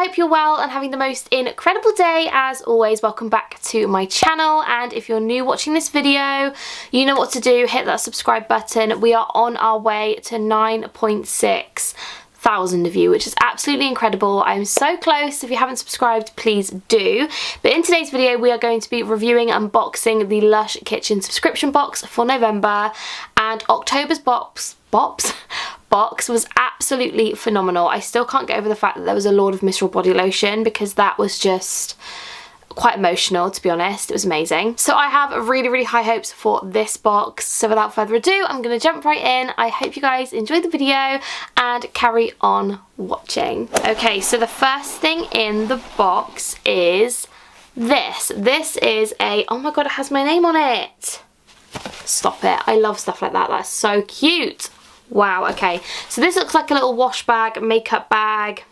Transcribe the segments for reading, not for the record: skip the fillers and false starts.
I hope you're well and having the most incredible day. As always, welcome back to my channel, and if you're new watching this video, you know what to do. Hit that subscribe button. We are on our way to 9.6 thousand of you, which is absolutely incredible. I'm so close. If you haven't subscribed, please do. But in today's video, we are going to be reviewing and unboxing the Lush Kitchen subscription box for November, and October's box was absolutely phenomenal. I still can't get over the fact that there was a Lord of Mistral body lotion, because that was just quite emotional, to be honest. It was amazing. So I have really high hopes for this box. So without further ado, I'm going to jump right in. I hope you guys enjoyed the video and carry on watching. Okay, so the first thing in the box is this. This is a, oh my god, it has my name on it. Stop it. I love stuff like that. That's so cute. Wow, okay. So this looks like a little wash bag, makeup bag,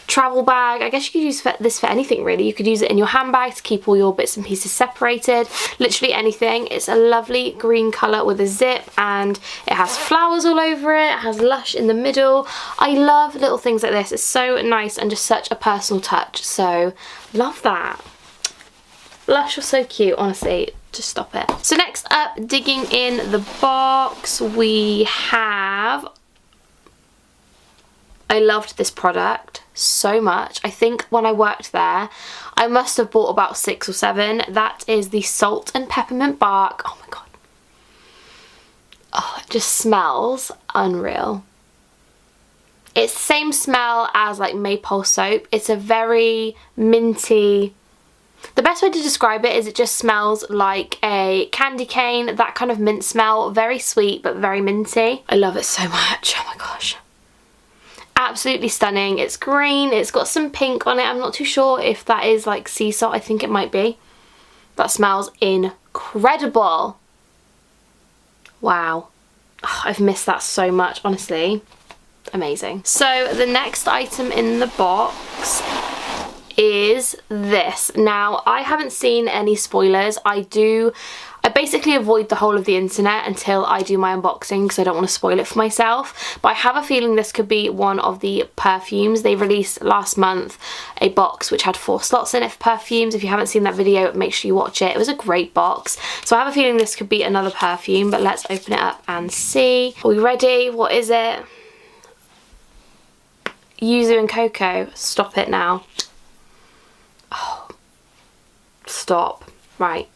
travel bag. I guess you could use this for anything really. You could use it in your handbag to keep all your bits and pieces separated. Literally anything. It's a lovely green colour with a zip, and it has flowers all over it. It has Lush in the middle. I love little things like this. It's so nice and just such a personal touch. So love that. Lush was so cute, honestly. Just stop it. So next up, digging in the box, we have, I loved this product so much. I think when I worked there, I must have bought about 6 or 7. That is the Salt and Peppermint Bark. Oh my god. Oh, it just smells unreal. It's the same smell as like Maypole soap. It's a very minty, the best way to describe it is it just smells like a candy cane, that kind of mint smell. Very sweet but very minty. I love it so much. Oh my gosh. Absolutely stunning. It's green, it's got some pink on it. I'm not too sure if that is like sea salt. I think it might be. That smells incredible. Wow. Oh, I've missed that so much, honestly. Amazing. So the next item in the box is this. Now, I haven't seen any spoilers. I basically avoid the whole of the internet until I do my unboxing because I don't want to spoil it for myself. But I have a feeling this could be one of the perfumes. They released last month a box which had 4 slots in it for perfumes. If you haven't seen that video, make sure you watch it. It was a great box. So I have a feeling this could be another perfume, but let's open it up and see. Are we ready? What is it? Yuzu and Cocoa. Stop it now. Oh, stop. Right.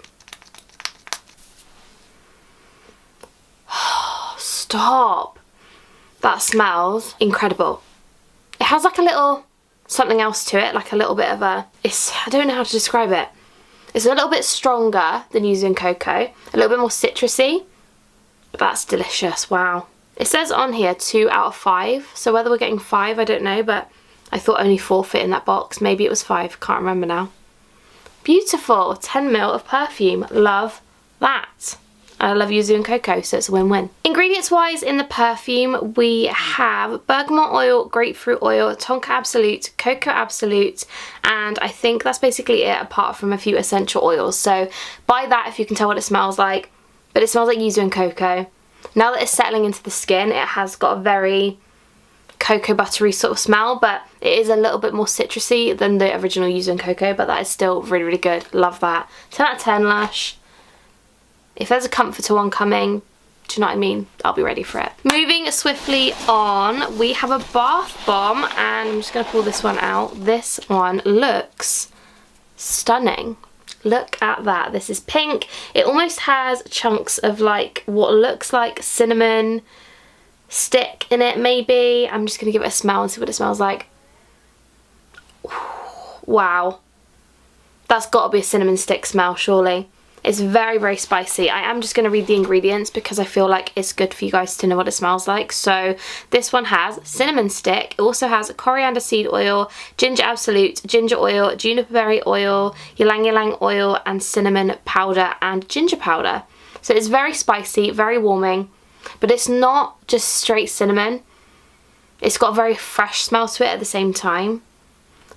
Stop. That smells incredible. It has like a little something else to it, like a little bit of a, I don't know how to describe it. It's a little bit stronger than Yuzu and Cocoa, a little bit more citrusy, but that's delicious. Wow. It says on here 2 out of 5, so whether we're getting 5, I don't know, but I thought only 4 fit in that box. Maybe it was 5, can't remember now. Beautiful, 10ml of perfume. Love that. I love Yuzu and Cocoa, so it's a win-win. Ingredients wise in the perfume, we have bergamot oil, grapefruit oil, tonka absolute, cocoa absolute, and I think that's basically it, apart from a few essential oils. So buy that if you can tell what it smells like, but it smells like Yuzu and Cocoa. Now that it's settling into the skin, it has got a very cocoa buttery sort of smell, but it is a little bit more citrusy than the original Yuzu and Cocoa, but that is still really good. Love that. 10 out of 10 Lush. If there's a comforter one coming, do you know what I mean? I'll be ready for it. Moving swiftly on, we have a bath bomb, and I'm just going to pull this one out. This one looks stunning. Look at that. This is pink. It almost has chunks of like what looks like cinnamon stick in it, maybe. I'm just going to give it a smell and see what it smells like. Wow. That's got to be a cinnamon stick smell, surely. It's very spicy. I am just going to read the ingredients because I feel like it's good for you guys to know what it smells like. So this one has cinnamon stick. It also has coriander seed oil, ginger absolute, ginger oil, juniper berry oil, ylang ylang oil, and cinnamon powder and ginger powder. So it's very spicy, very warming, but it's not just straight cinnamon. It's got a very fresh smell to it at the same time.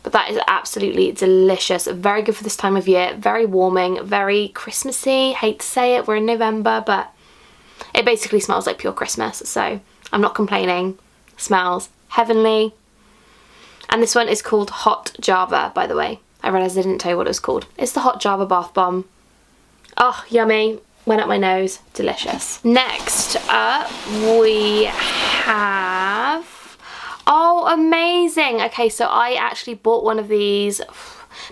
But that is absolutely delicious. Very good for this time of year. Very warming, very Christmassy. Hate to say it, we're in November, but it basically smells like pure Christmas. So I'm not complaining. Smells heavenly. And this one is called Hot Java, by the way. I realised I didn't tell you what it was called. It's the Hot Java Bath Bomb. Oh, yummy. Went up my nose. Delicious. Next up, we have... Oh, amazing. Okay, so I actually bought one of these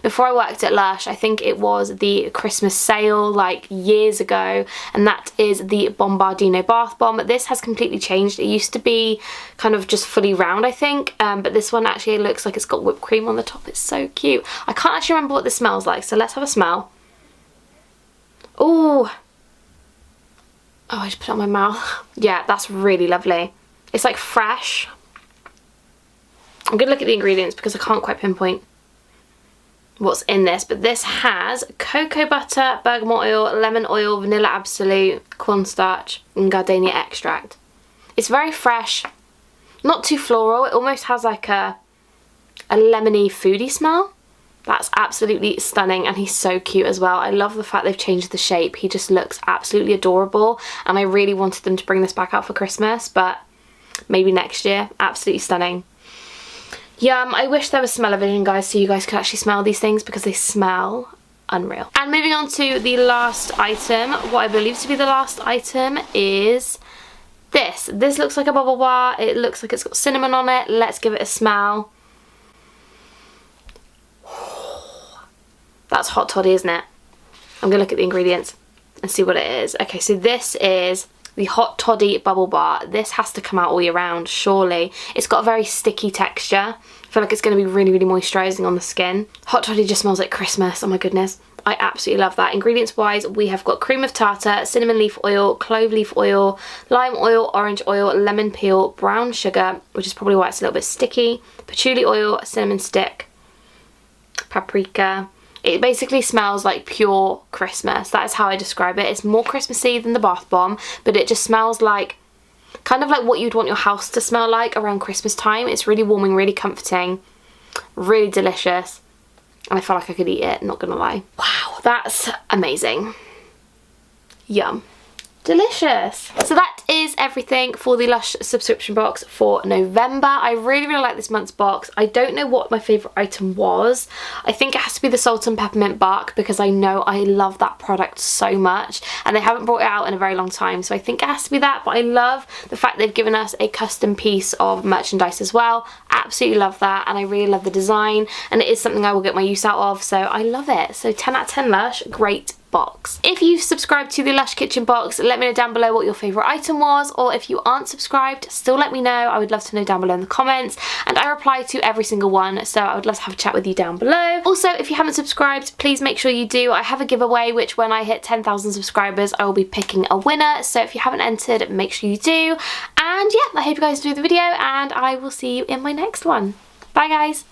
before I worked at Lush. I think it was the Christmas sale like years ago, and that is the Bombardino Bath Bomb. This has completely changed. It used to be kind of just fully round, I think, but this one actually looks like it's got whipped cream on the top. It's so cute. I can't actually remember what this smells like, so let's have a smell. Ooh. Oh, I just put it on my mouth. Yeah, that's really lovely. It's like fresh. I'm going to look at the ingredients because I can't quite pinpoint what's in this, but this has cocoa butter, bergamot oil, lemon oil, vanilla absolute, cornstarch and gardenia extract. It's very fresh, not too floral. It almost has like a lemony foodie smell. That's absolutely stunning, and he's so cute as well. I love the fact they've changed the shape. He just looks absolutely adorable, and I really wanted them to bring this back out for Christmas, but maybe next year. Absolutely stunning. Yum. I wish there was smell-o-vision, guys, so you guys could actually smell these things because they smell unreal. And moving on to the last item, what I believe to be the last item is this. This looks like a bubble bar. It looks like it's got cinnamon on it. Let's give it a smell. That's hot toddy, isn't it? I'm going to look at the ingredients and see what it is. Okay, so this is the Hot Toddy Bubble Bar. This has to come out all year round, surely. It's got a very sticky texture. I feel like it's going to be really, really moisturising on the skin. Hot Toddy just smells like Christmas. Oh my goodness. I absolutely love that. Ingredients wise, we have got cream of tartar, cinnamon leaf oil, clove leaf oil, lime oil, orange oil, lemon peel, brown sugar, which is probably why it's a little bit sticky, patchouli oil, cinnamon stick, paprika. It basically smells like pure Christmas. That is how I describe it. It's more Christmassy than the bath bomb, but it just smells like, kind of like what you'd want your house to smell like around Christmas time. It's really warming, really comforting, really delicious, and I feel like I could eat it, not gonna lie. Wow, that's amazing. Yum. Delicious. So that is everything for the Lush subscription box for November. I really, really like this month's box. I don't know what my favourite item was. I think it has to be the Salt and Peppermint Bark because I know I love that product so much and they haven't brought it out in a very long time. So I think it has to be that, but I love the fact they've given us a custom piece of merchandise as well. Absolutely love that, and I really love the design, and it is something I will get my use out of, so I love it. So 10 out of 10 Lush, great box. If you've subscribed to the Lush Kitchen box, let me know down below what your favourite item was, or if you aren't subscribed, still let me know. I would love to know down below in the comments, and I reply to every single one, so I would love to have a chat with you down below. Also, if you haven't subscribed, please make sure you do. I have a giveaway which when I hit 10,000 subscribers I will be picking a winner, so if you haven't entered, make sure you do. And yeah, I hope you guys enjoyed the video, and I will see you in my next one. Bye guys.